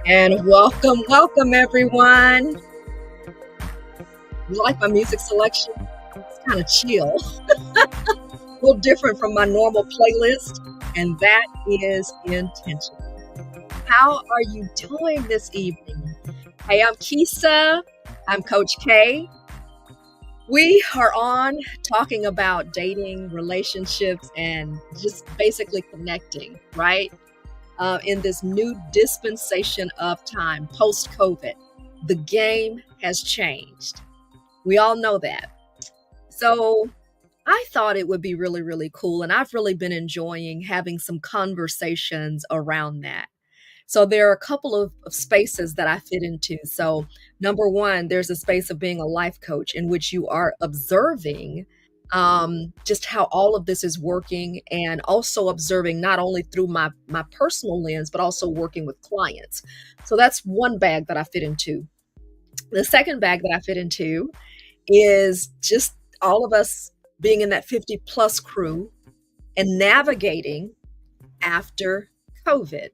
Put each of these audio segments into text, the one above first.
And welcome everyone. You like my music selection? It's kind of chill, a little different from my normal playlist, and that is intentional. How are you doing this evening? Hey, I'm Kayshia. I'm Coach K. We are on talking about dating, relationships, and just basically connecting, right? In this new dispensation of time, post-COVID. The game has changed. We all know that. So I thought it would be really, really cool. And I've really been enjoying having some conversations around that. So there are a couple of spaces that I fit into. So number one, there's a space of being a life coach in which you are observing just how all of this is working, and also observing not only through my personal lens, but also working with clients. So that's one bag that I fit into. The second bag that I fit into is just all of us being in that 50 plus crew and navigating after COVID.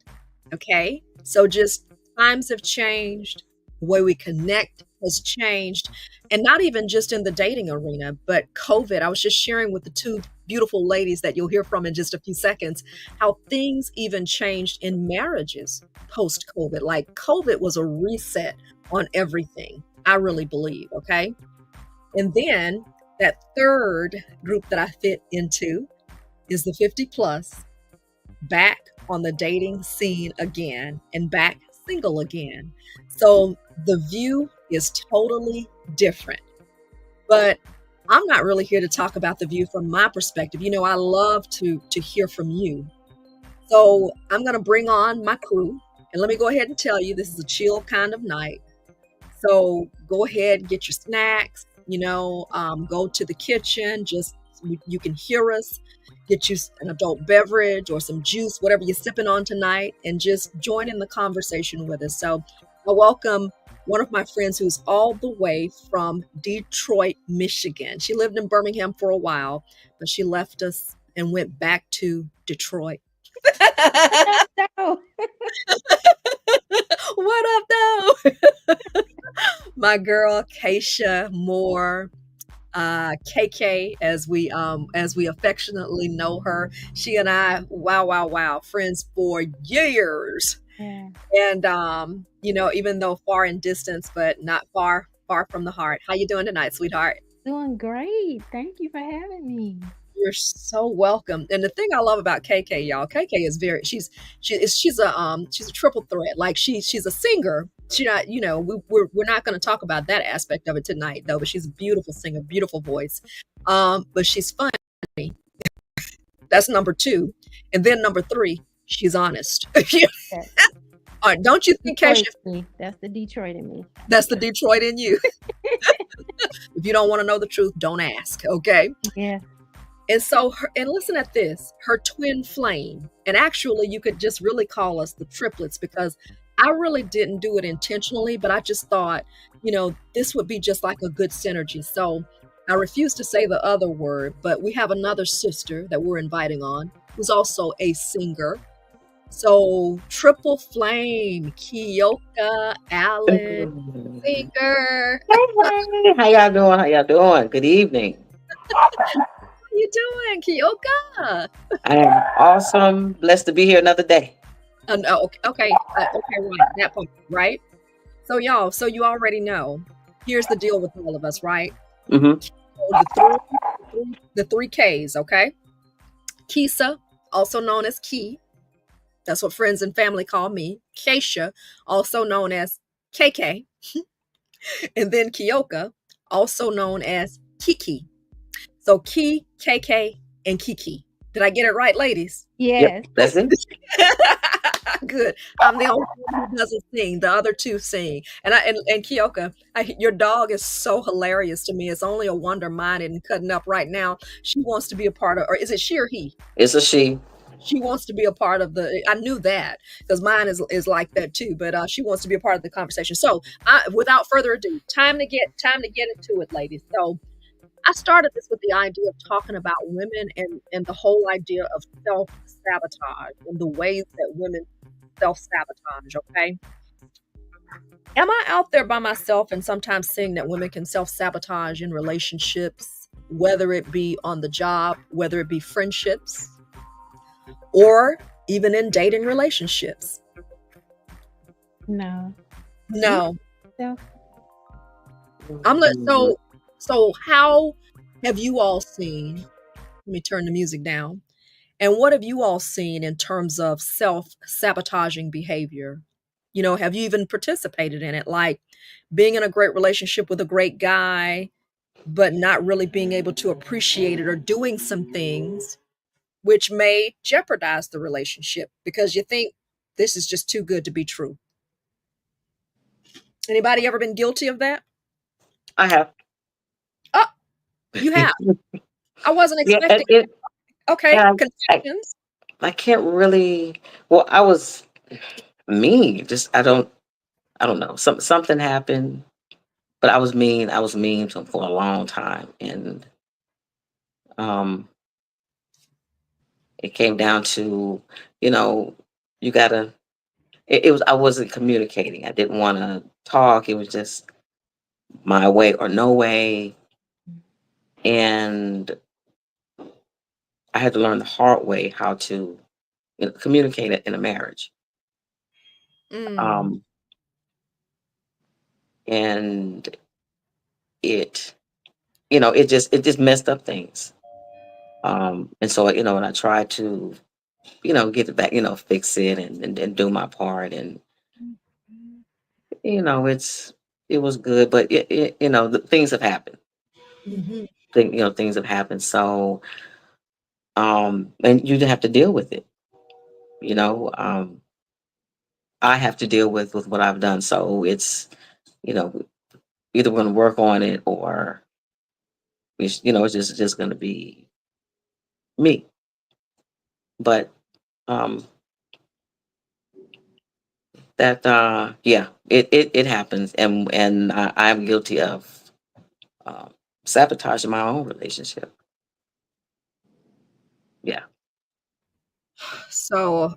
Okay. So just times have changed. The way we connect has changed. And not even just in the dating arena, but COVID. I was just sharing with the two beautiful ladies that you'll hear from in just a few seconds, how things even changed in marriages post COVID. Like COVID was a reset on everything, I really believe. Okay. And then that third group that I fit into is the 50 plus, back on the dating scene again and back single again. So the view is totally different. But I'm not really here to talk about the view from my perspective. You know, I love to hear from you. So I'm going to bring on my crew. And let me go ahead and tell you, this is a chill kind of night. So go ahead, get your snacks, go to the kitchen, just you can hear us, get you an adult beverage or some juice, whatever you're sipping on tonight, and just join in the conversation with us. So I welcome one of my friends who's all the way from Detroit, Michigan. She lived in Birmingham for a while, but she left us and went back to Detroit. No. What up, though? My girl, Kayshia Moore, KK, as we affectionately know her. She and I, wow, friends for years. Yeah. And even though far in distance, but not far from the heart. How you doing tonight, sweetheart? Doing great. Thank you for having me. You're so welcome. And the thing I love about KK, y'all, KK is she's a triple threat. Like she's a singer. She not, we're not going to talk about that aspect of it tonight though, but she's a beautiful singer, beautiful voice. But she's funny. That's number two. And then number three, she's honest. All right, don't you think, Kayshia? That's the Detroit in me. That's the Detroit in you. If you don't want to know the truth, don't ask. Okay. Yeah. And so, and listen at this, her twin flame. And actually, you could just really call us the triplets, because I really didn't do it intentionally, but I just thought, this would be just like a good synergy. So I refuse to say the other word, but we have another sister that we're inviting on who's also a singer. So triple flame, Kyoka, Alan, singer. Hey, how y'all doing? Good evening. How you doing, Kyoka? I am awesome. Blessed to be here another day. No, okay, right, that point, right? So y'all, so you already know, here's the deal with all of us, right? Mm-hmm. The three Ks, okay? Kayshia, also known as Key. That's what friends and family call me. Kayshia, also known as KK. And then Kyoka, also known as Kiki. So Key, KK, and Kiki. Did I get it right, ladies? Yes. Yep, that's it. Good. I'm the only one who doesn't sing. The other two sing. And Kyoka, your dog is so hilarious to me. It's only a wonder mine isn't cutting up right now. She wants to be a part of, or is it she or he? It's a she. She wants to be a part of I knew that because mine is like that too, but she wants to be a part of the conversation. So without further ado, time to get into it, ladies. So I started this with the idea of talking about women and the whole idea of self-sabotage and the ways that women self-sabotage, okay? Am I out there by myself and sometimes seeing that women can self-sabotage in relationships, whether it be on the job, whether it be friendships, or even in dating relationships? No. You No. self I'm not Mhm. so how have you all seen, let me turn the music down. And what have you all seen in terms of self-sabotaging behavior? Have you even participated in it? Like being in a great relationship with a great guy, but not really being able to appreciate it or doing some things which may jeopardize the relationship because you think this is just too good to be true. Anybody ever been guilty of that? I have. Oh, you have. I wasn't Yeah, and expecting. it, Okay, and confessions. I can't really. Well, I was mean. Just I don't know. Something happened, but I was mean. I was mean for a long time, and um, it came down to, you know, you gotta. It was I wasn't communicating. I didn't want to talk. It was just my way or no way, and I had to learn the hard way how to communicate it in a marriage. Mm, Um, and it, it just messed up things. And so, when I tried to, get it back, fix it and do my part. And, it was good, but things have happened. mhm, Things have happened. So, and you have to deal with it. You know, I have to deal with what I've done. So you know, either we're going to work on it or it's just going to be me. But um, that yeah, it happens, and I'm guilty of um, sabotaging my own relationship. Yeah. so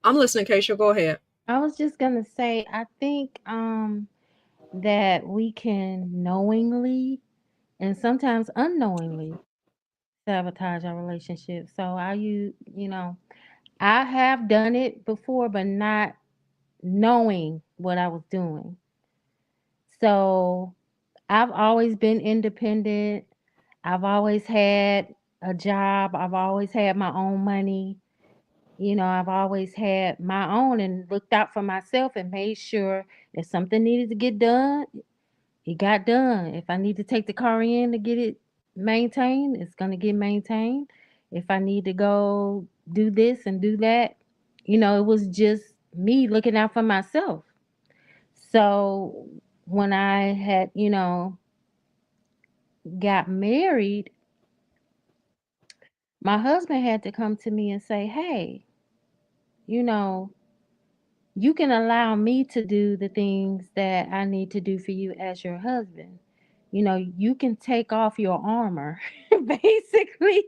I'm listening, Keisha. Go ahead. I was just gonna say, I think that we can knowingly and sometimes unknowingly sabotage our relationship. So I have done it before, but not knowing what I was doing. So I've always been independent. I've always had a job. I've always had my own money. I've always had my own and looked out for myself and made sure if something needed to get done, it got done. If I need to take the car in to get it maintained, it's going to get maintained. If I need to go do this and do that, it was just me looking out for myself. So when I had, got married, my husband had to come to me and say, "Hey, you know, you can allow me to do the things that I need to do for you as your husband. You can take off your armor." Basically,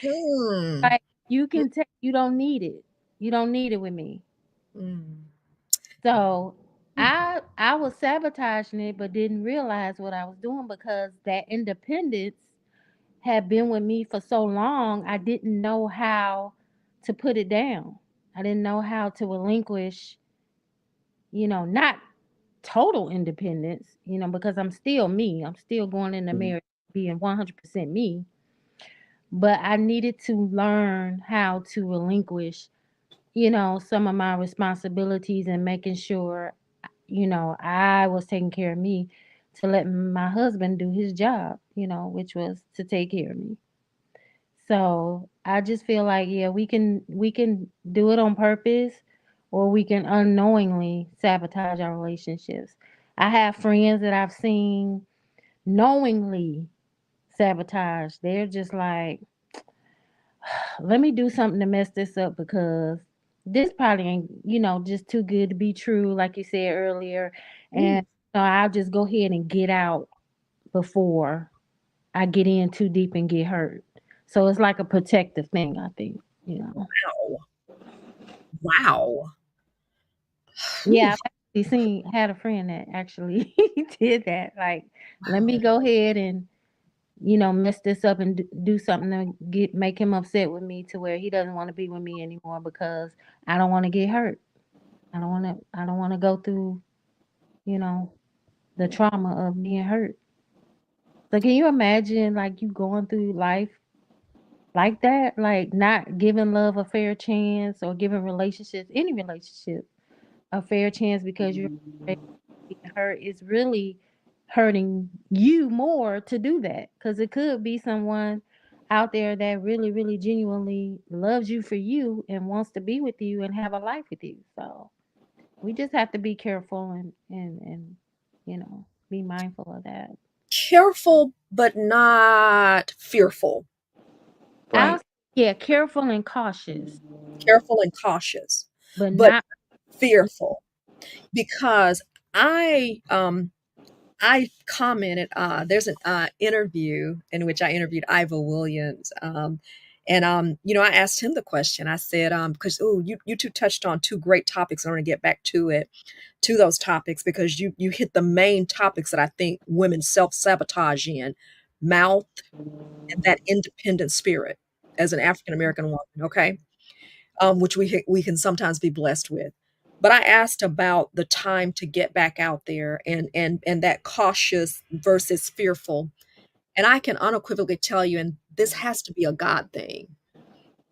Mm, like you don't need it. You don't need it with me. mm, So I was sabotaging it but didn't realize what I was doing because that independence had been with me for so long, I didn't know how to put it down. I didn't know how to relinquish, not total independence, because I'm still me. I'm still going into Mhm. marriage being 100% me. But I needed to learn how to relinquish, some of my responsibilities and making sure, I was taking care of me to let my husband do his job, which was to take care of me. So I just feel like, yeah, we can do it on purpose or we can unknowingly sabotage our relationships. I have friends that I've seen knowingly sabotage. They're just like, let me do something to mess this up because this probably ain't, just too good to be true, like you said earlier. mm. And so I'll just go ahead and get out before I get in too deep and get hurt. So it's like a protective thing, I think. Wow. Wow. Whew. Yeah, actually seen had a friend that actually did that. Like, let me go ahead and mess this up and do something to make him upset with me to where he doesn't want to be with me anymore because I don't want to get hurt. I don't want to go through, you know, the trauma of being hurt. So can you imagine like you going through life like that, like not giving love a fair chance or giving relationships, any relationship, a fair chance because you're afraid of being hurt is really hurting you more to do that because it could be someone out there that really, really genuinely loves you for you and wants to be with you and have a life with you. So we just have to be careful and be mindful of that. Careful, but not fearful. I'll Right. Yeah, careful and cautious, Careful and cautious, but but not. fearful. Because I I commented, there's an interview in which I interviewed Iva Williams. And I asked him the question. I said, because you two touched on two great topics. I want to get back to it, to those topics, because you hit the main topics that I think women self-sabotage in: mouth and that independent spirit as an African American woman, okay? Which we can sometimes be blessed with. But I asked about the time to get back out there, and that cautious versus fearful. And I can unequivocally tell you, and this has to be a God thing,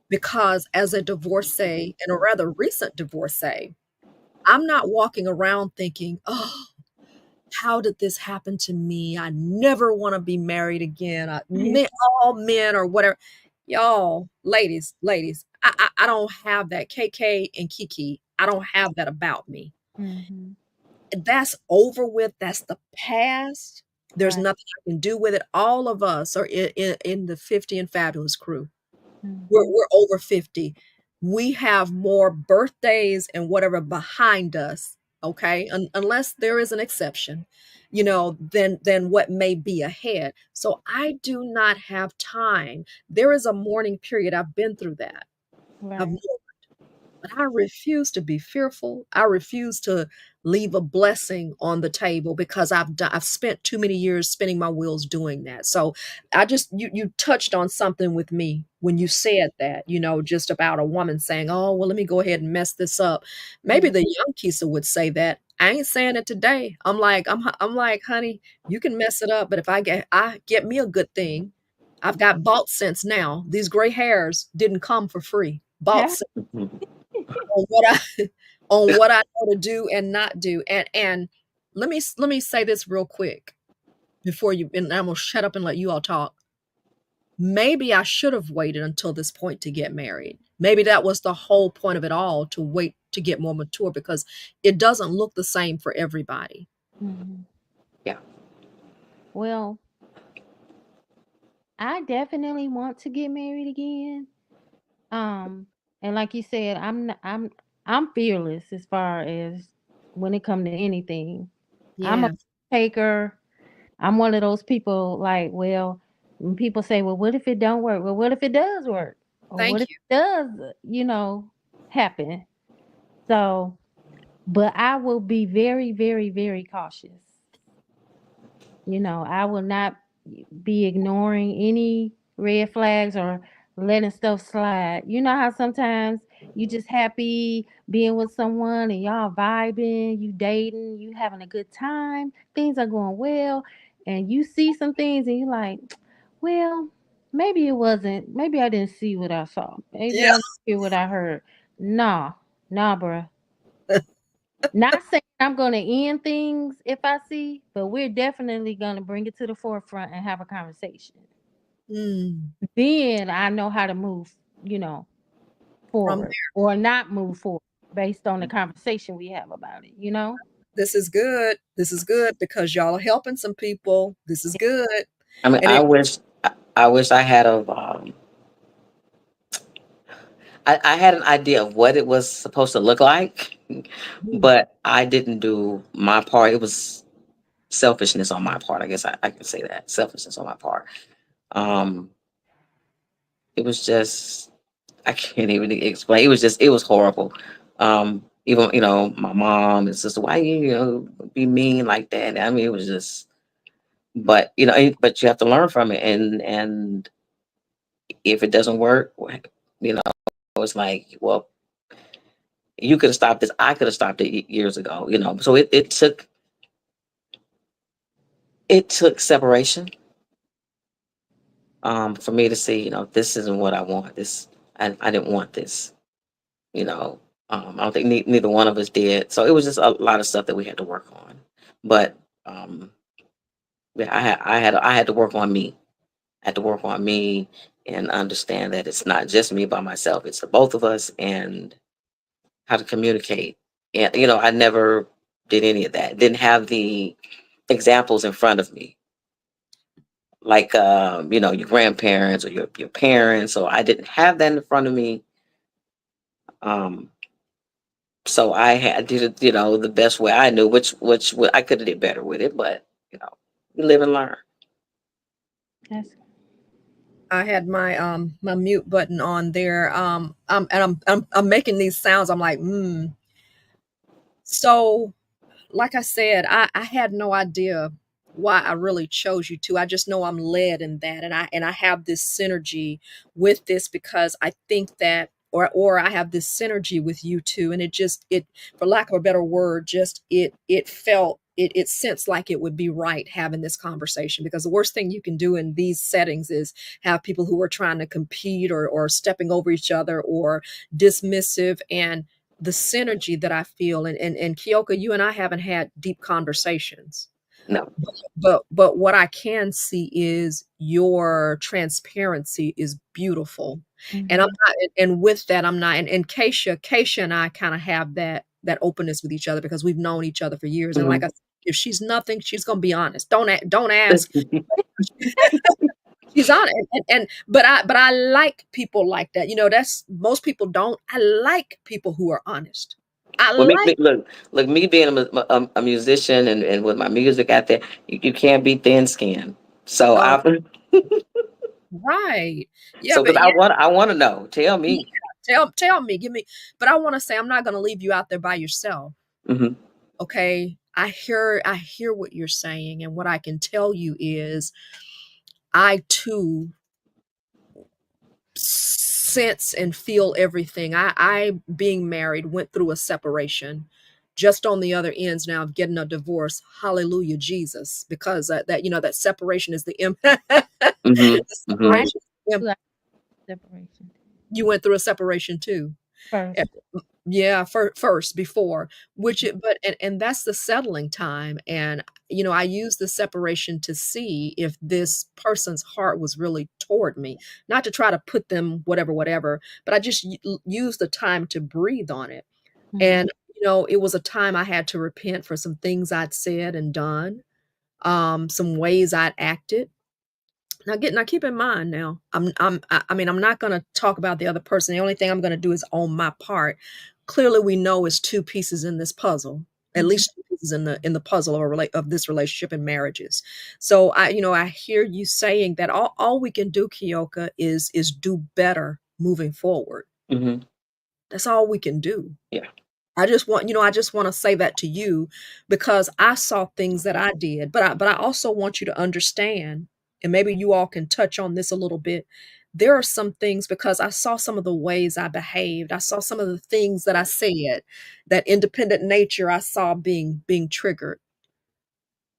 because as a divorcee, and a rather recent divorcee, I'm not walking around thinking, oh, how did this happen to me? I never want to be married again. All men or whatever. Y'all, ladies, I don't have that. KK and Kiki, I don't have that about me. Hmm. That's over with. That's the past. There's Right. nothing I can do with it. All of us are in the 50 and Fabulous crew. Hmm. We're over 50. We have more birthdays and whatever behind us, okay? Unless there is an exception, than what may be ahead. So I do not have time. There is a mourning period. I've been through that. I've Right. But I refuse to be fearful. I refuse to leave a blessing on the table because I've spent too many years spinning my wheels doing that. So I just you touched on something with me when you said that, just about a woman saying, "Oh, well, let me go ahead and mess this up." Maybe Mm. the young Kisa would say that. I ain't saying it today. I'm like, honey, you can mess it up, but if I get me a good thing, I've got bought sense now. These gray hairs didn't come for free. Bought Mhm. on what I on what I know to do and not do. And let me say this real quick before you and I'm gonna shut up and let you all talk. Maybe I should have waited until this point to get married. Maybe that was the whole point of it all, to wait to get more mature, because it doesn't look the same for everybody. Mhm. Yeah. Well, I definitely want to get married again. Um, and like you said, I'm fearless as far as when it come to anything. I'm a Yeah. taker. I'm one of those people like, well, when people say, well, what if it don't work? Well, what if it does work? Or what Thank if you. it does, happen? So, but I will be very, very, very cautious. I will not be ignoring any red flags or letting stuff slide. You know how sometimes you just happy being with someone and y'all vibing, you dating, you having a good time, things are going well, and you see some things and you like, well, maybe it wasn't, maybe I didn't see what I saw. Maybe Yeah. I didn't hear what I heard. Nah, nah, bruh. Not saying I'm going to end things if I see, but we're definitely going to bring it to the forefront and have a conversation. Mm. Then I know how to move, you know, From forward there, or not move forward based on the conversation we have about it. this is good. This is good because y'all are helping some people. This is good. I mean, And I it wish, I wish I had I had an idea of what it was supposed to look like, mm, but I didn't do my part. It was selfishness on my part. I guess I can say that, selfishness on my part. Um, it was just, I can't even explain. It was horrible. even my mom and sister, why be mean like that? I mean, it was just, but but you have to learn from it, and if it doesn't work, you know, it's like, well, you could have stopped this. I could have stopped it years ago. So it took separation for me to see, this isn't what I want. I didn't want this. You know, I don't think neither one of us did. So it was just a lot of stuff that we had to work on. But yeah, I had to work on me. I had to work on me and understand that it's not just me by myself. It's the both of us, and how to communicate. And I never did any of that. Didn't have the examples in front of me, like your grandparents or your parents. So I didn't have that in front of me. Um, so I did it, the best way I knew, which I could have did better with it, but you live and learn. That's I had my mute button on there. And I'm making these sounds. I'm like, So, like I said, I had no idea why I really chose you to. I just know I'm led in that, and I have this synergy with this because I think that, or I have this synergy with you too, and it, for lack of a better word, just it felt it sensed like it would be right having this conversation, because the worst thing you can do in these settings is have people who are trying to compete, or stepping over each other, or dismissive. And the synergy that I feel, and Kyoka, you and I haven't had deep conversations, No. but what I can see is your transparency is beautiful. And I'm mhm. not, and with that, I'm not, and Kayshia and I kind of have that openness with each other because we've known each other for years. And like Hmm. I said, if she's nothing, she's gonna be honest. Don't ask. She's honest, but I like people like that. That's, most people don't. I like people who are honest. I Well, like. look, me being a musician, and with my music out there, you can't be thin skinned. So Oh, I right. Yeah, so but because yeah, I want to know. Tell yeah. me. Tell me, give me. But I want to say, I'm not going to leave you out there by yourself. Hmm. Okay. I hear what you're saying, and what I can tell you is, I too sense and feel everything. I being married, went through a separation, just on the other ends now of getting a divorce. Hallelujah, Jesus, because that separation is the the Hmm. Hmm. I separation. like separation You went through a separation too. Eh, first. yeah, first, before, which it, but and that's the settling time. And I use the separation to see if this person's heart was really toward me, not to try to put them whatever, but I just use the time to breathe on it. Mhm. And it was a time I had to repent for some things I'd said and done, some ways I'd acted. Now keep in mind, now I mean, I'm not going to talk about the other person. The only thing I'm going to do is own my part. Clearly, we know it's two pieces in this puzzle, at Mhm. least two pieces in the puzzle of this relationship and marriages. So I hear you saying that all we can do, Kyoka, is do better moving forward. Hmm. That's all we can do. Yeah. I just want to say that to you, because I saw things that I did, but I also want you to understand, and maybe you all can touch on this a little bit. There are some things, because I saw some of the ways I behaved. I saw some of the things that I said, that independent nature I saw being triggered.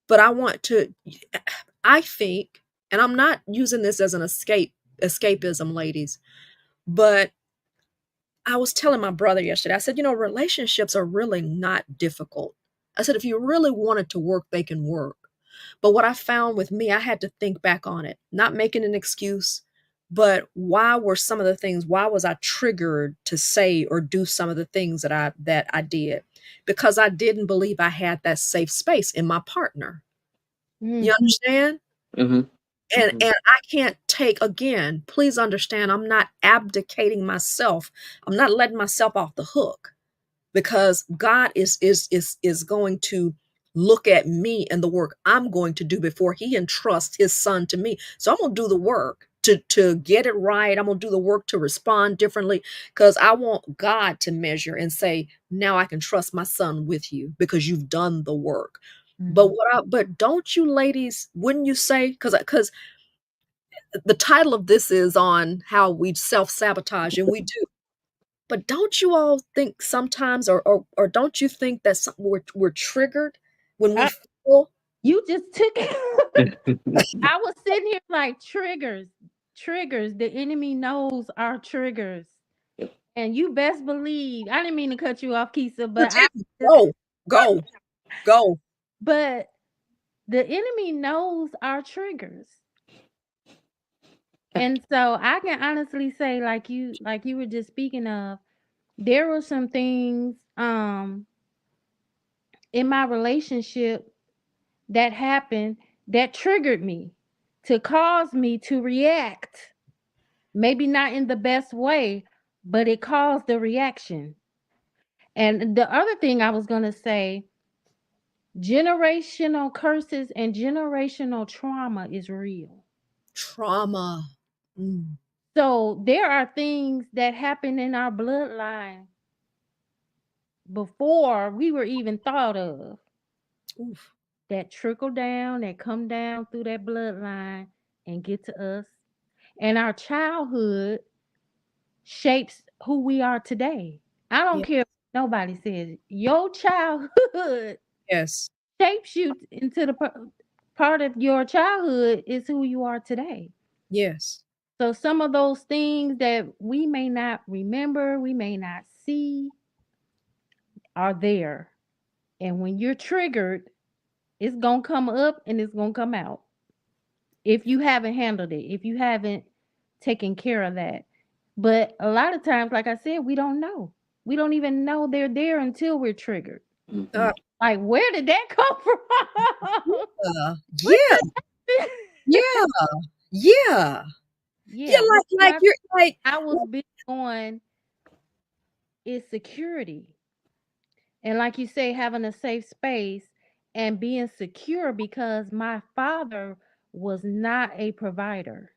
But I think, and I'm not using this as an escapism, ladies, but I was telling my brother yesterday, I said, relationships are really not difficult. I said, if you really wanted to work, they can work. But what I found with me, I had to think back on it, not making an excuse, but why was I triggered to say or do some of the things that I did? Because I didn't believe I had that safe space in my partner. You Mhm. understand? Hmm. Hmm. And I can't take, again, please understand, I'm not abdicating myself. I'm not letting myself off the hook, because God is going to look at me and the work I'm going to do before he entrusts his son to me. So I'm going to do the work. to get it right. I'm gonna do the work to respond differently because I want God to measure and say, now I can trust my son with you because you've done the work. Mhm. But don't you ladies, wouldn't you say, because the title of this is on how we self-sabotage, and we do. But don't you all think sometimes, or don't you think that we're triggered when we I, feel you just took it. I was sitting here like triggers, triggers. The enemy knows our triggers. And you best believe, I didn't mean to cut you off, Kisa, you but didn't go, go, go. but the enemy knows our triggers. And so I can honestly say, like you were just speaking of, there were some things in my relationship that happened that triggered me to cause me to react. Maybe not in the best way, but it caused the reaction. And the other thing I was going to say, generational curses and generational trauma is real. Trauma. Mm. So there are things that happen in our bloodline before we were even thought of Oof. that trickle down, that come down through that bloodline and get to us. And our childhood shapes who we are today. I don't Yeah. care what nobody says. Your childhood Yes. shapes you into the part of your childhood is who you are today. Yes. So some of those things that we may not remember, we may not see, are there. And when you're triggered, it's going to come up and it's going to come out. If you haven't handled it, if you haven't taken care of that. But a lot of times, like I said, we don't know. We don't even know they're there until we're triggered. Mhm. Uh, Like, where did that come from? What yeah. the Yeah. Yeah. Yeah. Yeah, but Like what you're like. I was big on is security. And like you say, having a safe space and being secure because my father was not a provider.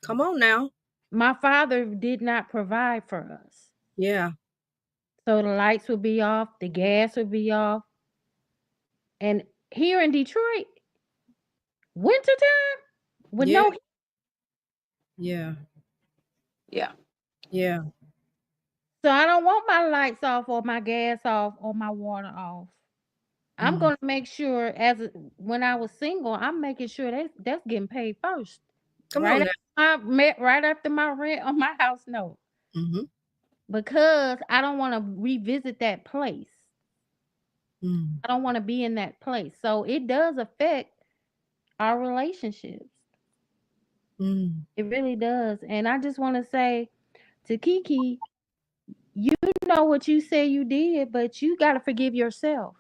Come on now. My father did not provide for us. Yeah. So the lights would be off, the gas would be off. And here in Detroit, wintertime with Yeah. no heat. Yeah. Yeah. Yeah. So I don't want my lights off or my gas off or my water off. I'm Mm. gonna make sure when I was single, I'm making sure that's getting paid first. Come on now. Right after my rent on my house note. Mm-hmm. Because I don't want to revisit that place. Mm. I don't want to be in that place. So it does affect our relationships. Mm. It really does. And I just want to say to Kiki, you know what you say you did, but you got to forgive yourself.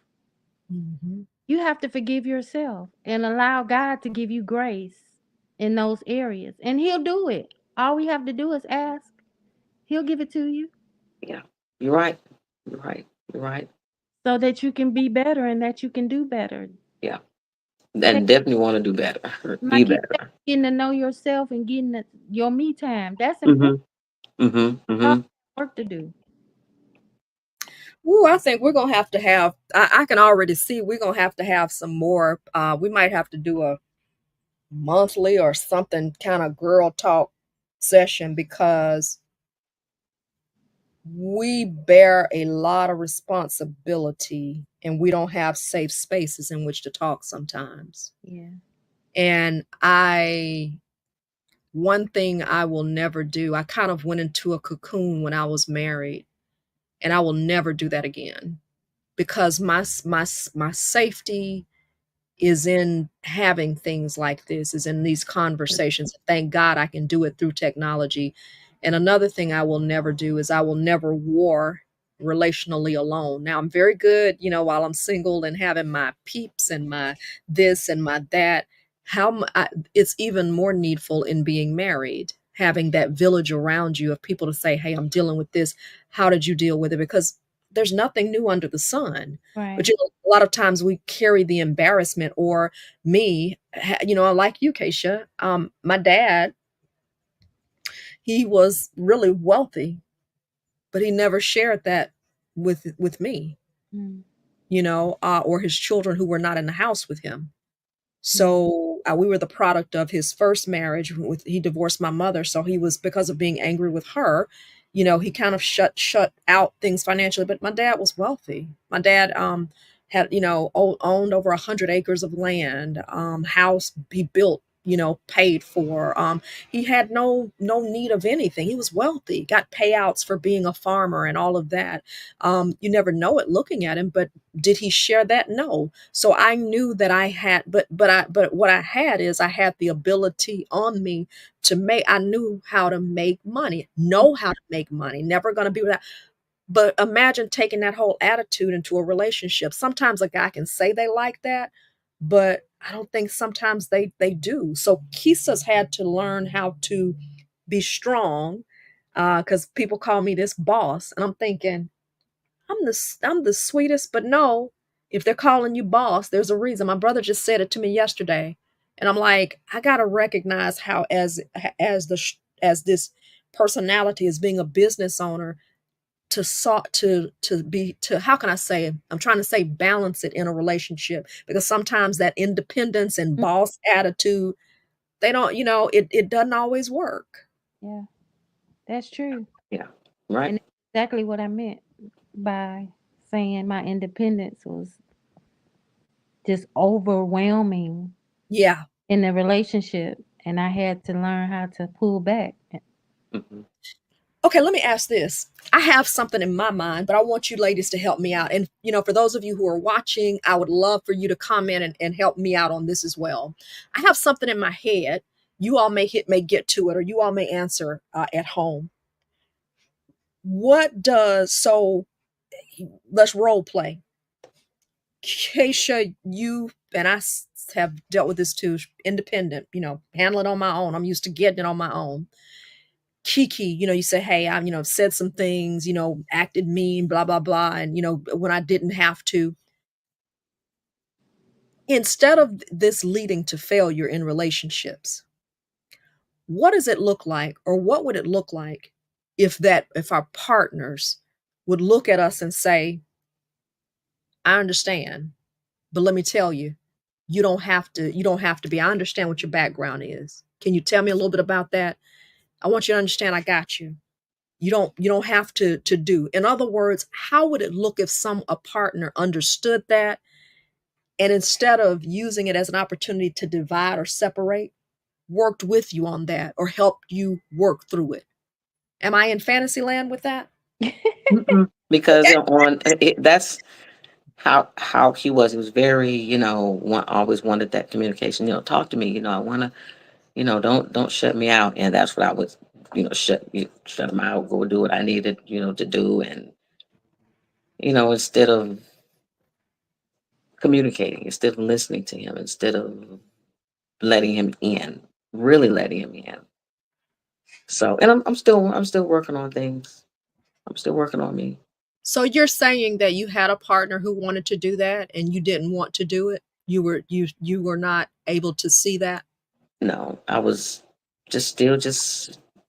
Mm-hmm. You have to forgive yourself and allow God to give you grace in those areas. And He'll do it. All we have to do is ask. He'll give it to you Yeah. You're right. You're right. You're right. so that you can be better and that you can do better. Yeah. And definitely want to do better. Be Like you said, better. getting to know yourself and getting your me time. That's important. Mhm. Mhm. All Mhm. work to do. Ooh, I think we're gonna have to have. I can already see we're gonna have to have some more. We might have to do a monthly or something kind of girl talk session because we bear a lot of responsibility and we don't have safe spaces in which to talk sometimes. Yeah. And one thing I will never do, I kind of went into a cocoon when I was married, and I will never do that again because my safety is in having things like this, is in these conversations. Thank God I can do it through technology. And another thing I will never do is I will never war relationally alone. Now I'm very good, while I'm single and having my peeps and my this and my that. It's even more needful in being married, having that village around you of people to say, "Hey, I'm dealing with this. How did you deal with it?" Because there's nothing new under the sun. But Right. a lot of times we carry the embarrassment, or me, like you, Keisha. My dad, He was really wealthy, but he never shared that with me, Mm, or his children who were not in the house with him. yeah. So we were the product of his first marriage. He divorced my mother, so he was, because of being angry with her, he kind of shut out things financially. But my dad was wealthy. My dad had owned over 100 acres of land, house he built, paid for. He had no need of anything. He was wealthy, got payouts for being a farmer and all of that. You never know it looking at him, but did he share that? No. So I knew that I had, but what I had is, I had the ability on me to make. I knew how to make money, know how to make money. Never going to be without. But imagine taking that whole attitude into a relationship. Sometimes a guy can say they like that, but I don't think sometimes they do. So Kisa's had to learn how to be strong, because people call me this boss, and I'm thinking, I'm the sweetest, but no, if they're calling you boss, there's a reason. My brother just said it to me yesterday, and I'm like, I gotta recognize how, as this personality, as being a business owner, to how can I say, I'm trying to say balance it in a relationship, because sometimes that independence and Mm, boss attitude, they don't, it doesn't always work. yeah, that's true. Yeah. Right. And that's exactly what I meant by saying my independence was just overwhelming Yeah. in the relationship. And I had to learn how to pull back. Hmm. Okay, let me ask this. I have something in my mind, but I want you ladies to help me out. And, for those of you who are watching, I would love for you to comment and help me out on this as well. I have something in my head. You all may get to it, or you all may answer at home. So let's role play. Kayshia, you and have dealt with this too, independent, handle it on my own. I'm used to getting it on my own. Kiki, you say, hey, I, said some things, acted mean, blah, blah, blah. And, when I didn't have to. Instead of this leading to failure in relationships, what does it look like, or what would it look like if our partners would look at us and say, I understand, but let me tell you, you don't have to be, I understand what your background is. Can you tell me a little bit about that? I want you to understand I got you. You don't have to do. In other words, how would it look if a partner understood that, and instead of using it as an opportunity to divide or separate, worked with you on that, or helped you work through it? Am I in fantasy land with that? Mm-mm. Because Okay. that's how he was. He was very, always wanted that communication. Talk to me. I want to, don't shut me out. And that's what I would, shut him out, go do what I needed, to do, and instead of communicating, instead of listening to him, instead of letting him in, really letting him in. So, and I'm still working on things. I'm still working on me. So you're saying that you had a partner who wanted to do that and you didn't want to do it? You were not able to see that? No, I was just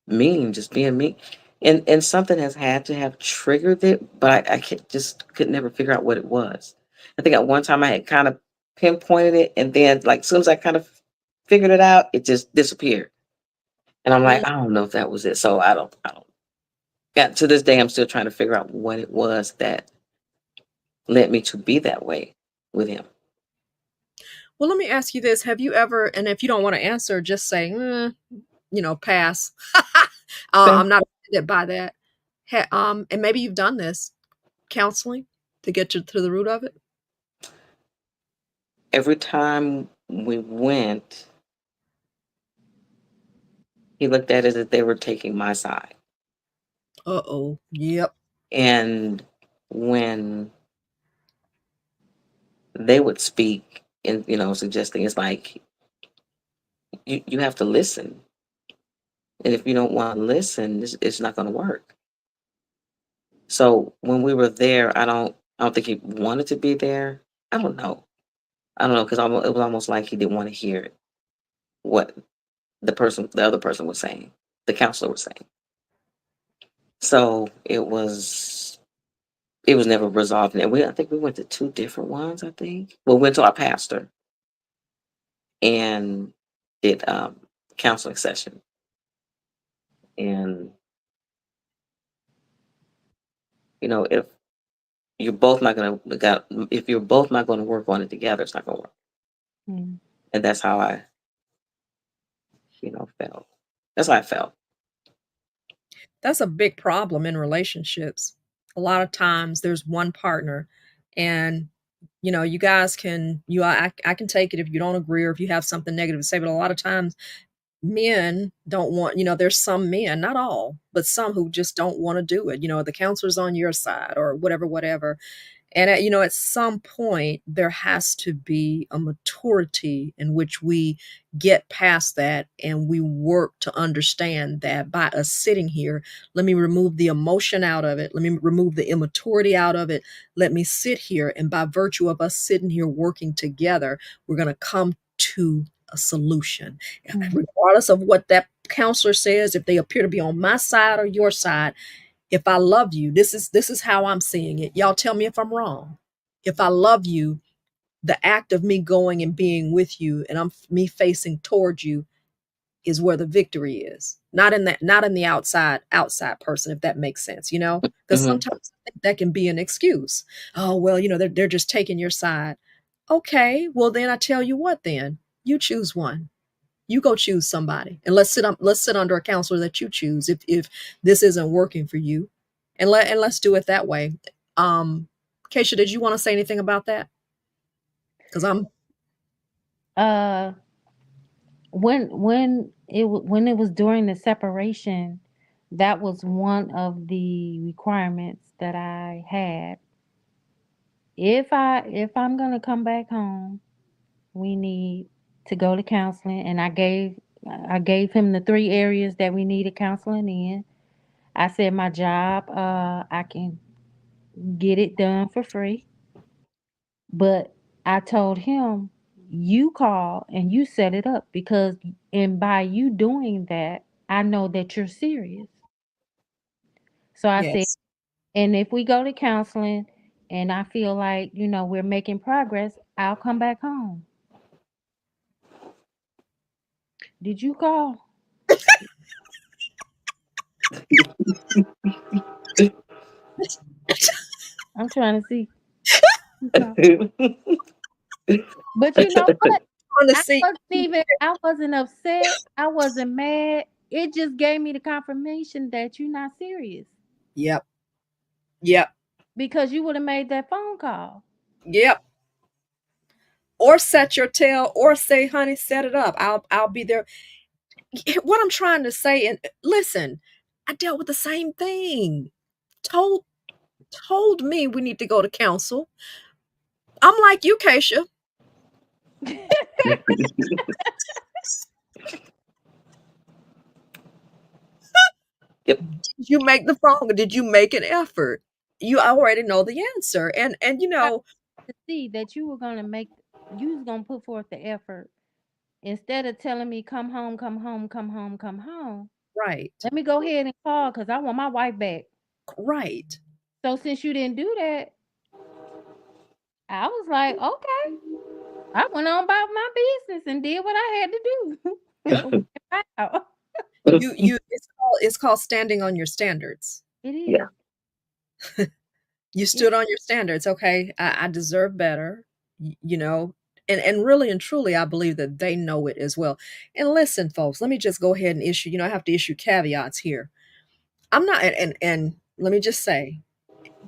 mean, just being mean. And something has had to have triggered it, but I could never figure out what it was. I think at one time I had kind of pinpointed it, and then like as soon as I kind of figured it out, it just disappeared. And I'm Mm. like, I don't know if that was it. So I don't. Yeah, to this day, I'm still trying to figure out what it was that led me to be that way with him. Well, let me ask you this. Have you ever, and if you don't want to answer, just say, pass. Okay. I'm not offended by that. And maybe you've done this counseling to get to the root of it. Every time we went, he looked at it as if they were taking my side. Uh-oh. Yep. And when they would speak and, suggesting it's like, you have to listen. And if you don't want to listen, it's not going to work. So when we were there, I don't think he wanted to be there. I don't know. I don't know because it was almost like he didn't want to hear what the other person was saying. the counselor was saying. So it was never resolved. And I think we went to two different ones. I think we went to our pastor and did counseling session. And if you're both not gonna if you're both not gonna work on it together, it's not gonna work. Mm. And that's how I felt. That's how I felt. That's a big problem in relationships. A lot of times there's one partner, and you guys can I can take it if you don't agree or if you have something negative to say, but a lot of times men don't want, there's some men, not all, but some who just don't want to do it. The counselor's on your side or whatever. And at some point, there has to be a maturity in which we get past that and we work to understand that by us sitting here, let me remove the emotion out of it. Let me remove the immaturity out of it. Let me sit here. And by virtue of us sitting here working together, we're going to come to a solution. Mm. Regardless of what that counselor says, if they appear to be on my side or your side, if I love you, this is how I'm seeing it. Y'all tell me if I'm wrong. If I love you, the act of me going and being with you and me facing towards you is where the victory is. Not in the outside person, if that makes sense, because Hmm. sometimes I think that can be an excuse. Oh, well, they're just taking your side. Okay, well then I tell you what, then you choose one. You go choose somebody, and let's sit under a counselor that you choose if this isn't working for you, and let's do it that way. Kayshia, did you want to say anything about that? Because I'm Uh, when it was during the separation, that was one of the requirements that I had. If I'm gonna come back home, we need to go to counseling, and I gave him the three areas that we needed counseling in. I said my job, I can get it done for free, but I told him, you call and you set it up, because and by you doing that, I know that you're serious. So I said, yes. and if we go to counseling and I feel like, we're making progress, I'll come back home. Did you call? I'm trying to see. You call. But you know what? On the I seat. I wasn't upset. I wasn't mad. It just gave me the confirmation that you're not serious, Yep. Yep. because you would have made that phone call. Yep. Or set your tail, or say, honey, set it up. I'll be there. What I'm trying to say, and listen, I dealt with the same thing. Told told me we need to go to counsel. I'm like you, Keisha. Yep. Did you make the phone? Did you make an effort? You already know the answer. And I to see that you was gonna put forth the effort, instead of telling me come home, come home, come home, come home. right. Let me go ahead and call, because I want my wife back. Right. So since you didn't do that, I was like, okay. I went on about my business and did what I had to do. Wow. It's called standing on your standards. It Yeah. is. You It, stood on your standards. Okay, I deserve better. You know, and really and truly, I believe that they know it as well. And listen, folks, let me just go ahead and issue. I have to issue caveats here. I'm not, and let me just say,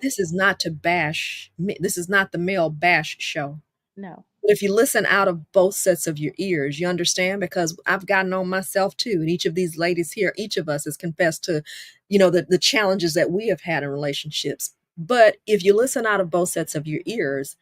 this is not to bash. This is not the male bash show. no. But if you listen out of both sets of your ears, you understand, because I've gotten on myself too. And each of these ladies here, each of us has confessed to, the challenges that we have had in relationships. But if you listen out of both sets of your ears,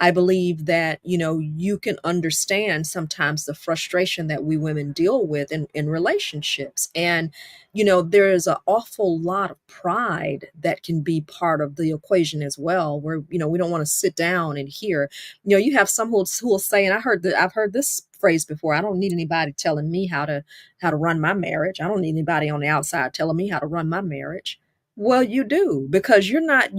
I believe that, you can understand sometimes the frustration that we women deal with in relationships. And, there is an awful lot of pride that can be part of the equation as well, where, we don't want to sit down and hear, you have some who will say, and I've heard this phrase before, I don't need anybody telling me how to run my marriage. I don't need anybody on the outside telling me how to run my marriage. Well, you do, because you're not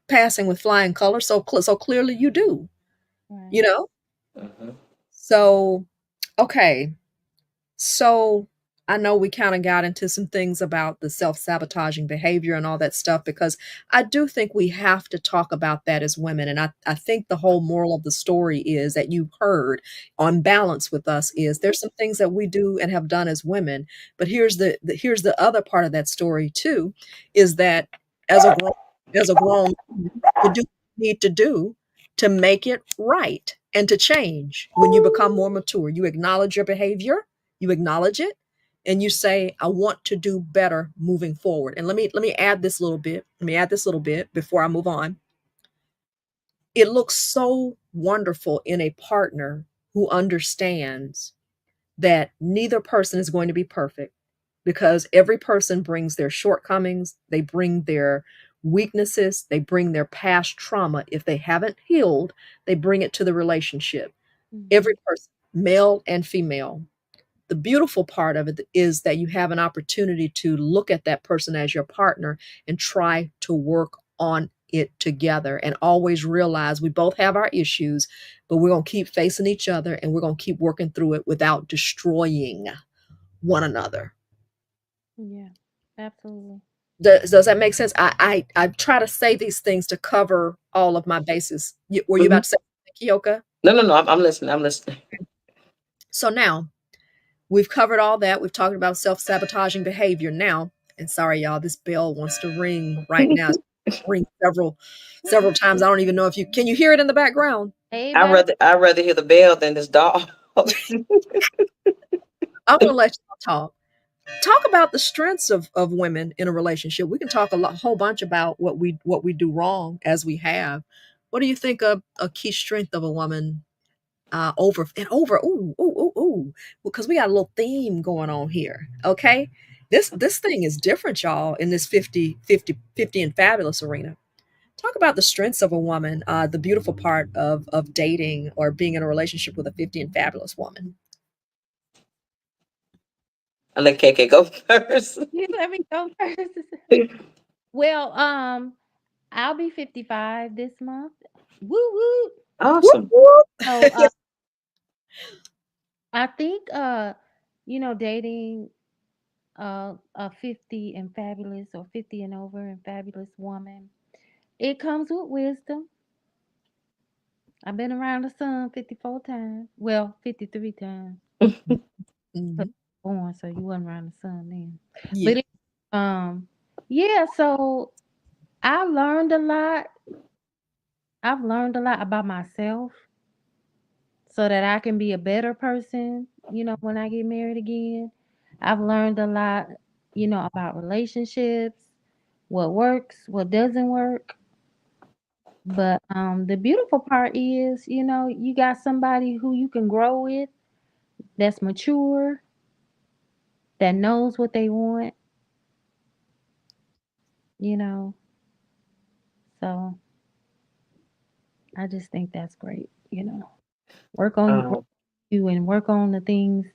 passing with flying colors, so clearly you do, Right. you know? Mhm. So, okay. So, I know we kind of got into some things about the self-sabotaging behavior and all that stuff, because I do think we have to talk about that as women. And I think the whole moral of the story is that you've heard on balance with us is there's some things that we do and have done as women, but here's the other part of that story too, is that as a grown you do what you need to do to make it right and to change. When you become more mature, you acknowledge your behavior, you acknowledge it, and you say, I want to do better moving forward. And let me add this little bit. Let me add this little bit before I move on. It looks so wonderful in a partner who understands that neither person is going to be perfect, because every person brings their shortcomings, they bring their weaknesses, they bring their past trauma. If they haven't healed, they bring it to the relationship. Mm-hmm. Every person, male and female. The beautiful part of it is that you have an opportunity to look at that person as your partner and try to work on it together, and always realize we both have our issues, but we're going to keep facing each other and we're going to keep working through it without destroying one another. Yeah, absolutely. Does that make sense? I try to say these things to cover all of my bases. Were you Mhm. about to say something, Kyoka? No, no, no. I'm listening. I'm listening. So now we've covered all that. We've talked about self-sabotaging behavior now. And sorry, y'all, this bell wants to ring right now. It's ring several times. I don't even know if you can you hear it in the background. Hey, I baby. rather I rather hear the bell than this dog. I'm gonna let y'all talk. Talk about the strengths of women in a relationship. We can talk whole bunch about what we do wrong as we have. What do you think of a key strength of a woman over and over? Ooh, ooh, ooh, ooh. Because we got a little theme going on here. Okay. This thing is different, y'all, in this 50 and fabulous arena. Talk about the strengths of a woman, the beautiful part of dating or being in a relationship with a 50 and fabulous woman. I let KK go first. You let me go first. Well, I'll be 55 this month. Woo woo. Whoop, Awesome. whoop. So, I think, dating a 50 and fabulous, or 50 and over and fabulous woman, it comes with wisdom. I've been around the sun 54 times. Well, 53 times. But Mhm. born, so you wasn't around the sun then. Yeah. But um, yeah. So I learned a lot. I've learned a lot about myself, so that I can be a better person. When I get married again, I've learned a lot. About relationships, what works, what doesn't work. But the beautiful part is, you got somebody who you can grow with, that's mature, that knows what they want, you know. So I just think that's great. Work Um, you and work on the things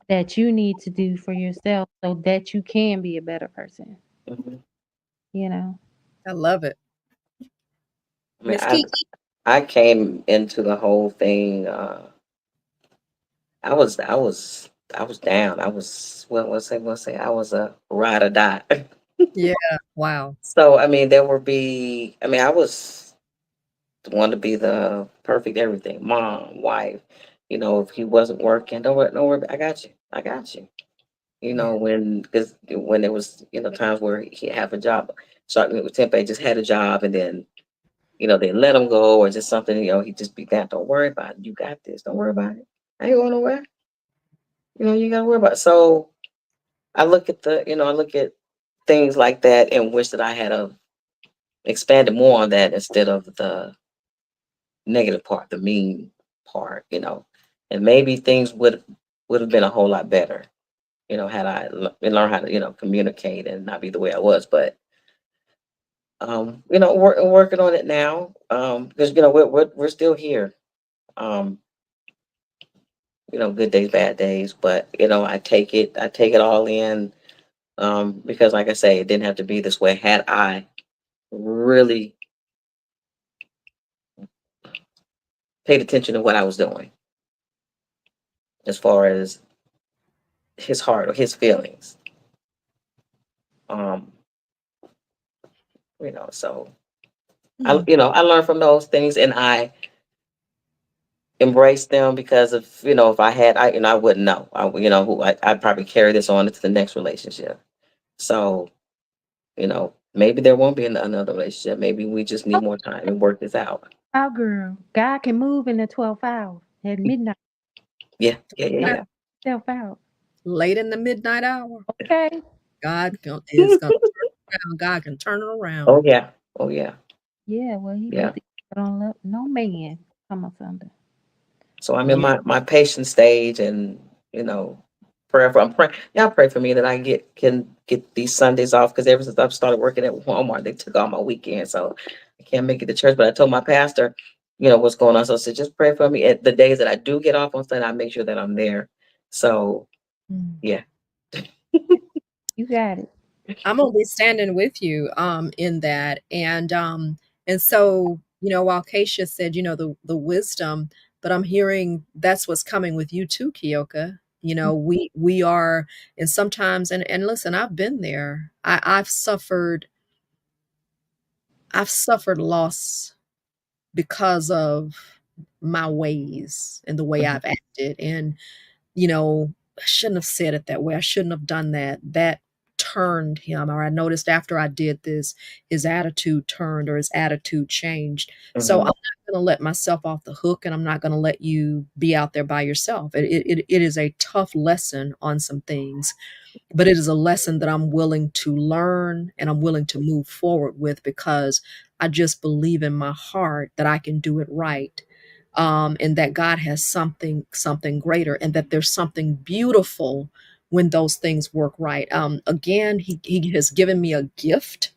that you need to do for yourself so that you can be a better person, mhm. you know. I love it. I mean, Miss Kiki. I came into the whole thing. I was down. I was what say I was a ride or die. Yeah. Wow. So I mean, there would be. I mean, I was the one to be the perfect everything, mom, wife. If he wasn't working, don't worry. I got you. I got you. Yeah. Because when there was times where he have a job, so with Tempe just had a job, and then they let him go or just something. He just be that. Don't worry about it. You got this. Don't worry about it. I ain't going nowhere. You gotta worry about it. So I look at things like that and wish that I had a expanded more on that instead of the negative part, the mean part, and maybe things would have been a whole lot better, had I learned how to, communicate and not be the way I was. But working on it now, because we're still here. Um, good days, bad days, but I take it all in, because like I say, it didn't have to be this way. Had I really paid attention to what I was doing as far as his heart or his feelings, um, so Hmm. I learned from those things, and I embrace them, because if I had, I wouldn't know. I'd probably carry this on into the next relationship. So, maybe there won't be another relationship. Maybe we just need more time and work this out. Oh, girl, God can move in the 12th hour at midnight. Yeah, yeah, yeah, Right. yeah. Self out. Late in the midnight hour, Okay. is going to turn around. God can turn it around. Oh yeah, oh yeah, Yeah, well, he yeah. put the don't let no man come asunder. So I'm in Yeah. my patient stage, and prayer for I'm praying. Y'all pray for me that I can get these Sundays off, because ever since I've started working at Walmart, they took all my weekend, so I can't make it to church. But I told my pastor, what's going on. So I said, just pray for me. At the days that I do get off on Sunday, I make sure that I'm there. So Mm. yeah. You got it. I'm gonna be standing with you in that. And so, while Kayshia said, the wisdom, but I'm hearing that's what's coming with you too, Kyoka. We are, and sometimes, and listen, I've been there. I've suffered loss because of my ways and the way Mhm. I've acted. And I shouldn't have said it that way. I shouldn't have done that. That turned him, or I noticed after I did this, his attitude turned, or his attitude changed. So I'm Mhm. not going to let myself off the hook, and I'm not going to let you be out there by yourself. It is a tough lesson on some things, but it is a lesson that I'm willing to learn and I'm willing to move forward with, because I just believe in my heart that I can do it right. And that God has something greater, and that there's something beautiful when those things work right. Again, he has given me a gift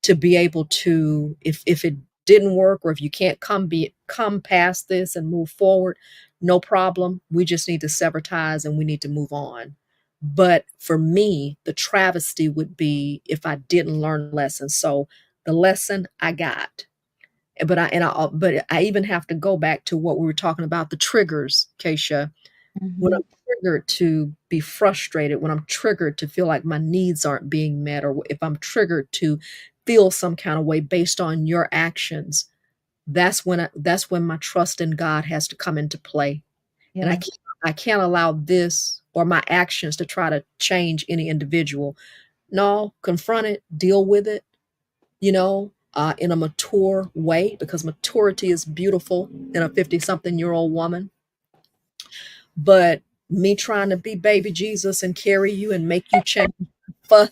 to be able to, if it didn't work, or if you can't come past this and move forward, no problem. We just need to sever ties and we need to move on. But for me, the travesty would be if I didn't learn a lesson. So the lesson I got, but I even have to go back to what we were talking about, the triggers, Keisha. When Hmm. I'm triggered to be frustrated, when I'm triggered to feel like my needs aren't being met, or if I'm triggered to feel some kind of way based on your actions, that's when my trust in God has to come into play. And Yeah. I can't allow this or my actions to try to change any individual. No, confront it, deal with it, in a mature way, because maturity is beautiful in a 50-something-year-old woman. But me trying to be baby Jesus and carry you and make you change, but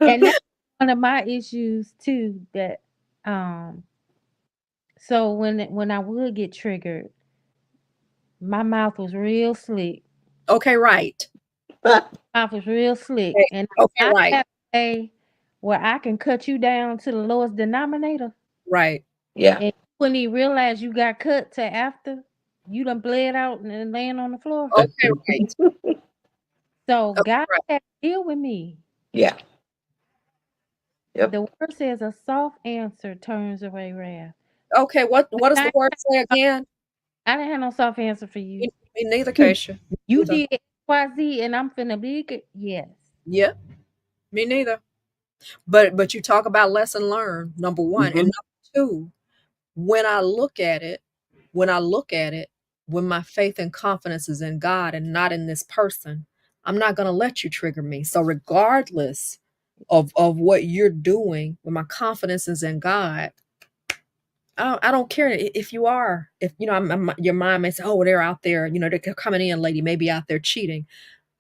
And that's one of my issues too. That um so when I would get triggered, my mouth was real slick. okay, right. Mouth was real slick. Okay, And okay, I right, have a way where I can cut you down to the lowest denominator, right. Yeah. and you wouldn't even realize you got cut till after you done bled out and laying on the floor. Okay, right. So Okay, God right. had to deal with me. Yeah. Yep. The word says a soft answer turns away wrath. Okay, what does the I word say again? I didn't have no soft answer for you. Me neither, Keisha. Me You neither. did XYZ and I'm finna be yes. Yeah, me neither. But you talk about lesson learned, number one. And Mhm. number two, when I look at it, when I look at it, when my faith and confidence is in God and not in this person, I'm not going to let you trigger me. So regardless of what you're doing, when my confidence is in God, I don't care if you are, if your mind may say, oh, they're out there, they're coming in, lady, maybe out there cheating.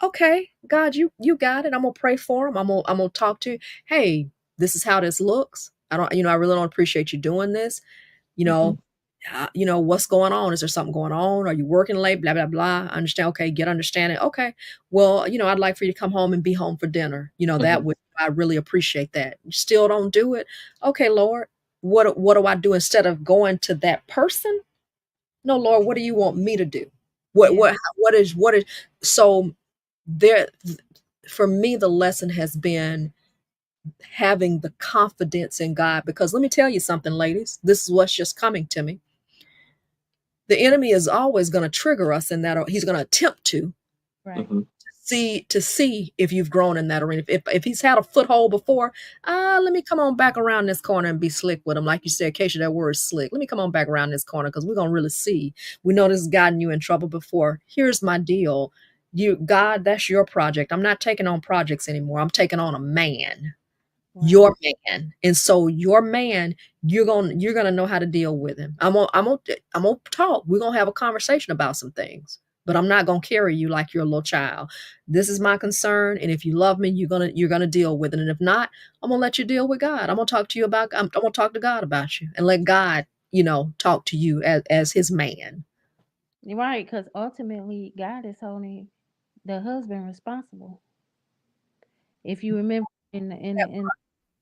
Okay, God, you got it. I'm gonna pray for them. I'm gonna talk to you. Hey, This is how this looks. I don't, I really don't appreciate you doing this. You Mhm. know, what's going on? Is there something going on? Are you working late? Blah, blah, blah. I understand. Okay. Get understanding. Okay. Well, I'd like for you to come home and be home for dinner. Hmm. That would, I really appreciate that. You still don't do it. Okay, Lord, what do I do instead of going to that person? No, Lord, what do you want me to do? What, Yeah. what is, so there, for me, the lesson has been having the confidence in God, because let me tell you something, ladies, this is what's just coming to me. The enemy is always going to trigger us in that, or he's going to attempt Right. Hmm. see if you've grown in that arena. If he's had a foothold before, let me come on back around this corner and be slick with him. Like you said, Kayshia, that word slick. Let me come on back around this corner because we're gonna really see. We know this has gotten you in trouble before. Here's my deal. God, that's your project. I'm not taking on projects anymore. I'm taking on a man, Right. your man. And so your man, you're gonna know how to deal with him. I'm gonna talk. We're gonna have a conversation about some things, but I'm not gonna carry you like you're a little child. This is my concern, and if you love me, you're gonna deal with it. And if not, I'm gonna let you deal with God. I'm gonna talk to you about I'm gonna talk to God about you and let God, talk to you as his man. Right, because ultimately God is holding the husband responsible. If you remember in the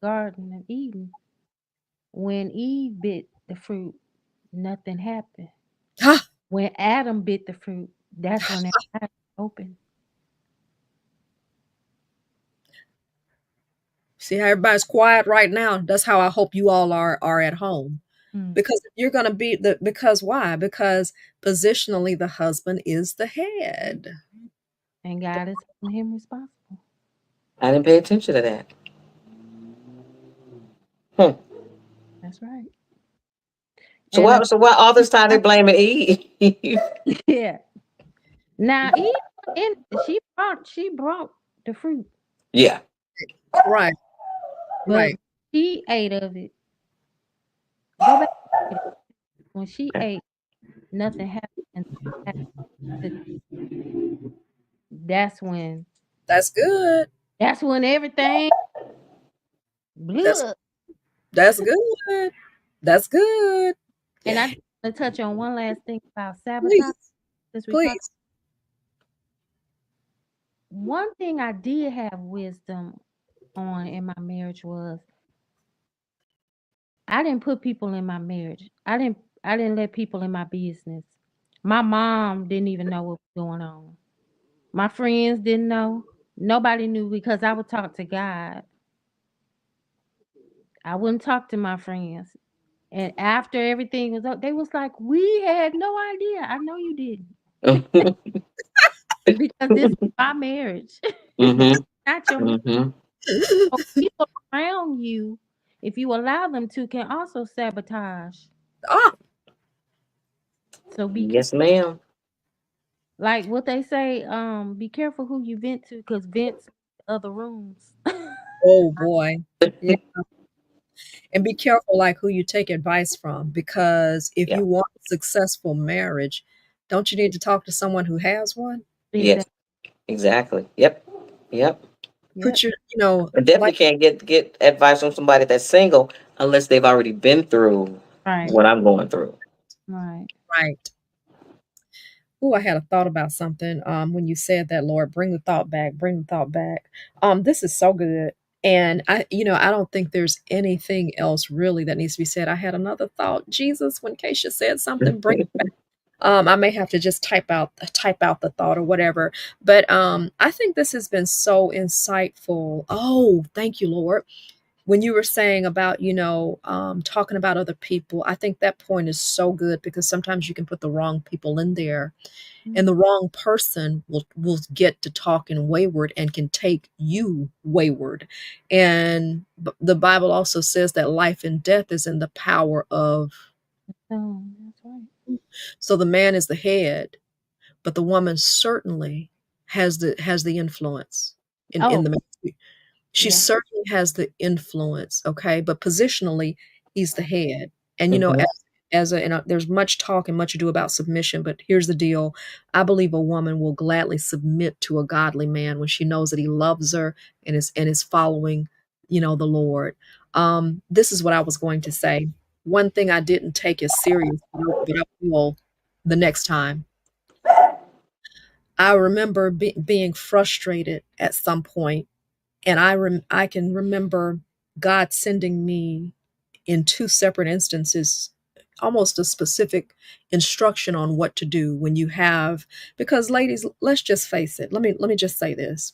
Garden of Eden, when Eve bit the fruit, nothing happened. Ha! When Adam bit the fruit, that's when their eyes opened. See how everybody's quiet right now? That's how I hope you all are at home. Mm. Because if you're going to be because why? Because positionally the husband is the head. And God is holding him responsible. I didn't pay attention to that. Hmm. That's right. So And what? So what? All this time they blaming Eve. yeah. Now Eve in she brought the fruit, Yeah. Right, but right. she ate of it. Go back to it. When she Okay. ate, nothing happened. And that's when That's good. that's when everything That's blew. that's good. That's good. And I Yeah. just want to touch on one last thing about sabotage. Please, Since we talk, please. one thing I did have wisdom on in my marriage was I didn't put people in my marriage. I didn't let people in my business. My mom didn't even know what was going on. My friends didn't know. Nobody knew because I would talk to God. I wouldn't talk to my friends. And after everything was up, they was like, "We had no idea." I know you didn't because this is my marriage. This is Hmm. not your marriage. Hmm. So people around you, if you allow them to, can also sabotage. Ah, So be Yes, ma'am. like what they say, be careful who you vent to because vents other rooms. oh boy. Yeah. And be careful like who you take advice from, because if Yeah. you want a successful marriage, don't you need to talk to someone who has one? Yes. Exactly. Exactly. Yep. Yep. Yep. Put your, I definitely like can't get advice from somebody that's single unless they've already been through Right. what I'm going through. Right. right. Oh, I had a thought about something when you said that, Lord. Bring the thought back. Bring the thought back. This is so good. And I don't think there's anything else really that needs to be said. I had another thought. Jesus, when Keisha said something, bring it back. I may have to just type out the thought or whatever. But I think this has been so insightful. Oh, thank you, Lord. When you were saying about, talking about other people, I think that point is so good because sometimes you can put the wrong people in there, and the wrong person will get to talking wayward and can take you wayward. And the Bible also says that life and death is in the power of. That's right. So the man is the head, but the woman certainly has the influence in Oh, the man. She yeah. certainly has the influence, okay? But positionally, he's the head. And Hmm. there's much talk and much ado about submission, but here's the deal. I believe a woman will gladly submit to a godly man when she knows that he loves her and is following, the Lord. This is what I was going to say. One thing I didn't take as serious, but I will the next time. I remember being frustrated at some point, and I can remember God sending me in two separate instances almost a specific instruction on what to do when you have, because ladies, let's just face it. Let me just say this.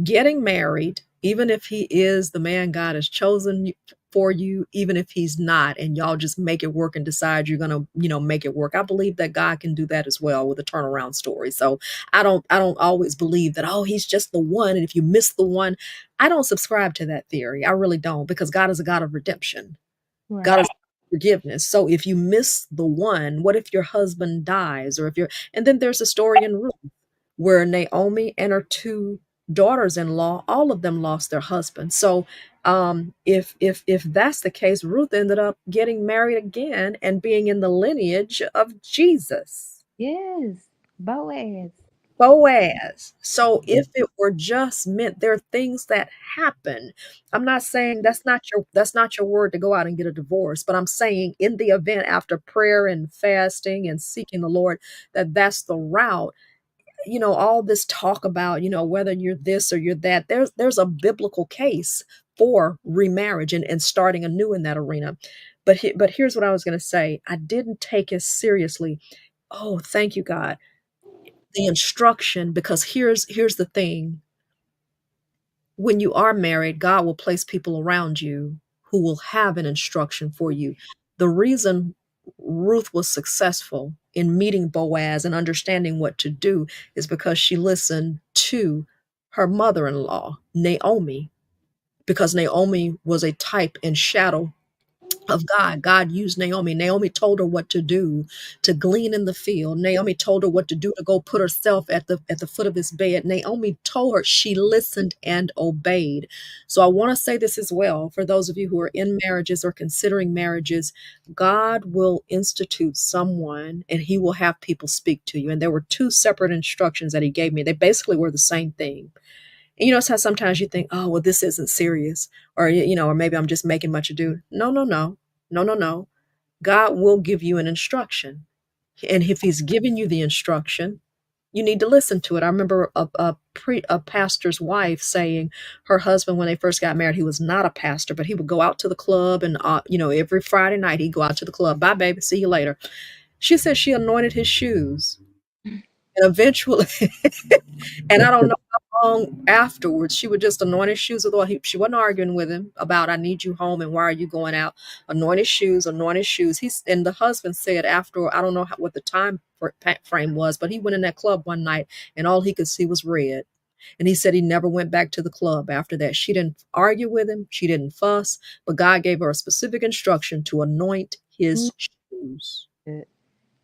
Getting married, even if he is the man God has chosen for you, even if he's not, and y'all just make it work and decide you're gonna, make it work. I believe that God can do that as well with a turnaround story. So I don't always believe that, oh, he's just the one, and if you miss the one, I don't subscribe to that theory. I really don't, because God is a God of redemption. God Right. is forgiveness. So if you miss the one, what if your husband dies? Or if you're, and then there's a story in Ruth where Naomi and her two daughters-in-law, all of them lost their husbands. So if that's the case, Ruth ended up getting married again and being in the lineage of Jesus. Yes. Boaz. Boaz. So Mhm. if it were just meant, there are things that happen. I'm not saying that's not your word to go out and get a divorce, but I'm saying in the event, after prayer and fasting and seeking the Lord, that's the route. All this talk about, whether you're this or you're that, there's a biblical case for remarriage and starting anew in that arena. But here's what I was going to say. I didn't take it seriously. Oh, thank you, God. The instruction, because here's the thing. When you are married, God will place people around you who will have an instruction for you. The reason Ruth was successful in meeting Boaz and understanding what to do is because she listened to her mother-in-law, Naomi, because Naomi was a type and shadow of God. God used Naomi. Naomi told her what to do to glean in the field. Naomi told her what to do to go put herself at the foot of his bed. Naomi told her, she listened and obeyed. So I want to say this as well for those of you who are in marriages or considering marriages. God will institute someone and he will have people speak to you. And there were two separate instructions that he gave me. They basically were the same thing. And it's how sometimes you think, oh, well, this isn't serious, or or maybe I'm just making much ado. No, no, no, no, no, no. God will give you an instruction, and if He's given you the instruction, you need to listen to it. I remember a pastor's wife saying her husband, when they first got married, he was not a pastor, but he would go out to the club, and every Friday night he'd go out to the club. Bye, baby, see you later. She said she anointed his shoes, and eventually, and I don't know how long afterwards, she would just anoint his shoes with oil. She wasn't arguing with him about, I need you home and why are you going out? Anoint his shoes, anoint his shoes. And the husband said after, I don't know what the time frame was, but he went in that club one night and all he could see was red. And he said he never went back to the club after that. She didn't argue with him. She didn't fuss, but God gave her a specific instruction to anoint Mm, his shoes. good.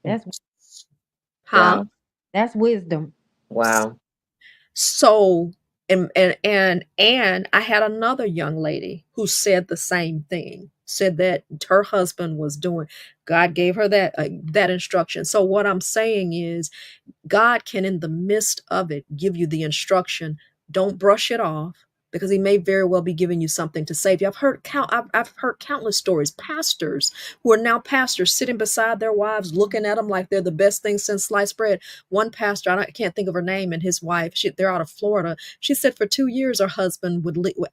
That's Huh? Wow. that's wisdom. Wow. So, and I had another young lady who said the same thing. Said that her husband was doing. God gave her that instruction. So what I'm saying is, God can, in the midst of it, give you the instruction. Don't brush it off, because he may very well be giving you something to save you. I've heard countless stories. Pastors who are now pastors sitting beside their wives, looking at them like they're the best thing since sliced bread. One pastor, I can't think of her name, and his wife, they're out of Florida. She said for 2 years her husband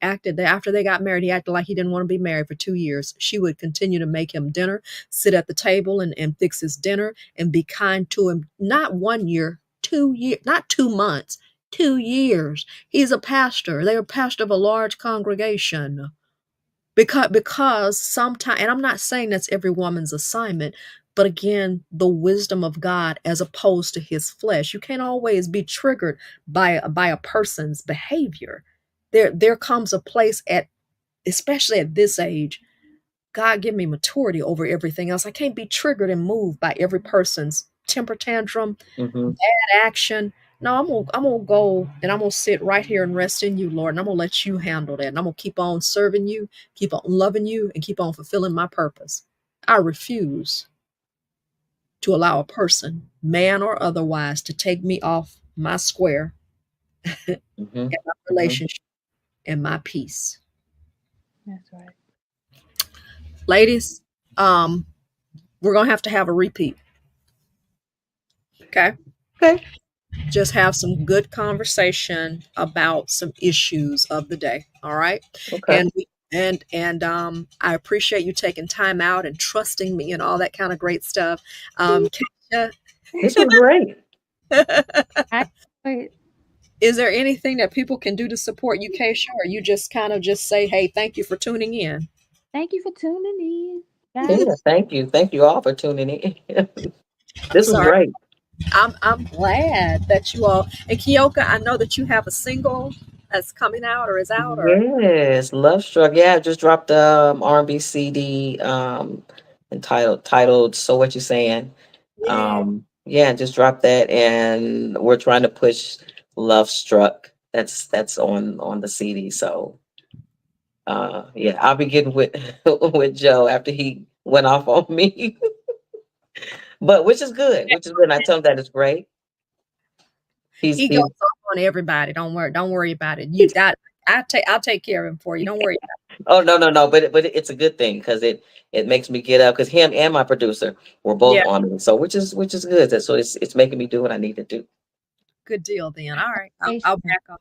acted after they got married. He acted like he didn't want to be married for 2 years. She would continue to make him dinner, sit at the table and fix his dinner, and be kind to him. Not 1 year, 2 years, not 2 months, 2 years. He's a pastor. They're a pastor of a large congregation. Because sometimes, and I'm not saying that's every woman's assignment, but again, the wisdom of God as opposed to his flesh. You can't always be triggered by a person's behavior. There comes a place especially at this age, God give me maturity over everything else. I can't be triggered and moved by every person's temper tantrum, Hmm. action. No, I'm gonna go and I'm gonna sit right here and rest in you, Lord, and I'm gonna let you handle that. And I'm gonna keep on serving you, keep on loving you, and keep on fulfilling my purpose. I refuse to allow a person, man or otherwise, to take me off my square Hmm. and my Hmm. relationship and my peace. That's right. Ladies, we're going to have a repeat. Okay. Okay. Just have some good conversation about some issues of the day. All right. Okay. And I appreciate you taking time out and trusting me and all that kind of great stuff. Kayshia, This was great. I enjoyed- is there anything that people can do to support you, Kayshia, or you just kind of just say, hey, thank you for tuning in? Thank you for tuning in, guys. Yeah, thank you. Thank you all for tuning in. This was Sorry. great. I'm glad that you all, and Kyoka, I know that you have a single that's coming out or is out or Yes, Love Struck. Yeah, I just dropped the R&B CD titled So What You Saying. yeah. Yeah, just dropped that, and we're trying to push Love Struck. That's on the CD. So yeah, I'll be getting with with Joe after he went off on me. But which is good, which is good. And I tell him that it's great. He goes He's off on everybody. Don't worry about it. You that I'll take care of him for you. Don't worry. oh no, but it's a good thing because it makes me get up because him and my producer were both Yeah, on me. So which is good. So it's making me do what I need to do. good deal then. All right. I'll Patient. back up.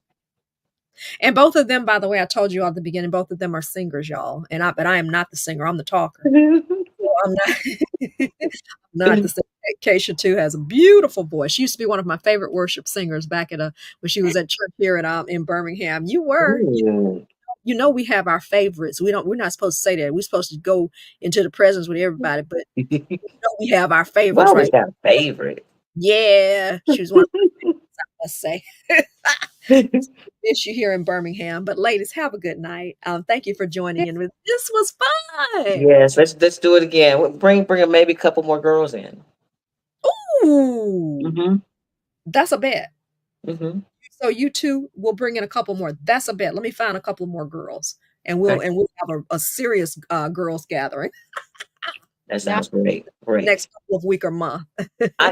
And both of them, by the way, I told you at the beginning, both of them are singers, y'all. But I am not the singer. I'm the talker. So I'm not not the singer. Kayshia too has a beautiful voice. She used to be one of my favorite worship singers back at when she was at church here in Birmingham. You were. Ooh. You know we have our favorites. We're not supposed to say that. We're supposed to go into the presence with everybody, but we have our We favorites, always right? got a favorite. Yeah, she was one of my favorites, let's say. Miss you here in Birmingham. But ladies, have a good night. Thank you for joining in with this was fun. Yes, let's do it again. Bring maybe a couple more girls in. Ooh, Hmm. that's a bet. Hmm. So you two will bring in a couple more. That's a bet. Let me find a couple more girls, and Okay, we'll have a serious girls gathering that Y'all, sounds great. Great. next couple of week or month.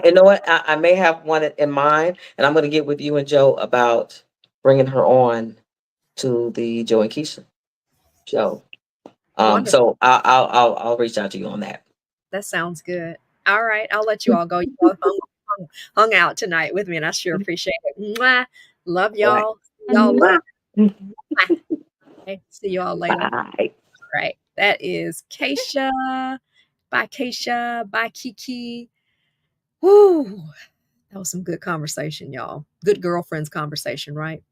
You know what? I may have one in mind, and I'm going to get with you and Joe about bringing her on to the Joe and Keisha show. Wonderful. So I'll reach out to you on that. That sounds good. All right, I'll let you all go. You all hung out tonight with me, and I sure appreciate it. Mwah. Love All right. y'all. See y'all later. Mwah. Mwah. Okay, see you all later. Bye. All right, that is Kayshia. Bye, Kayshia. Bye, Kiki. Woo, that was some good conversation, y'all. Good girlfriends conversation, right?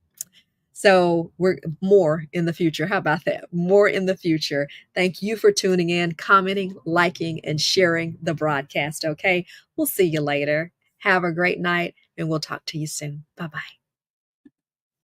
So we're more in the future. How about that? More in the future. Thank you for tuning in, commenting, liking, and sharing the broadcast. Okay. We'll see you later. Have a great night, and we'll talk to you soon. Bye bye.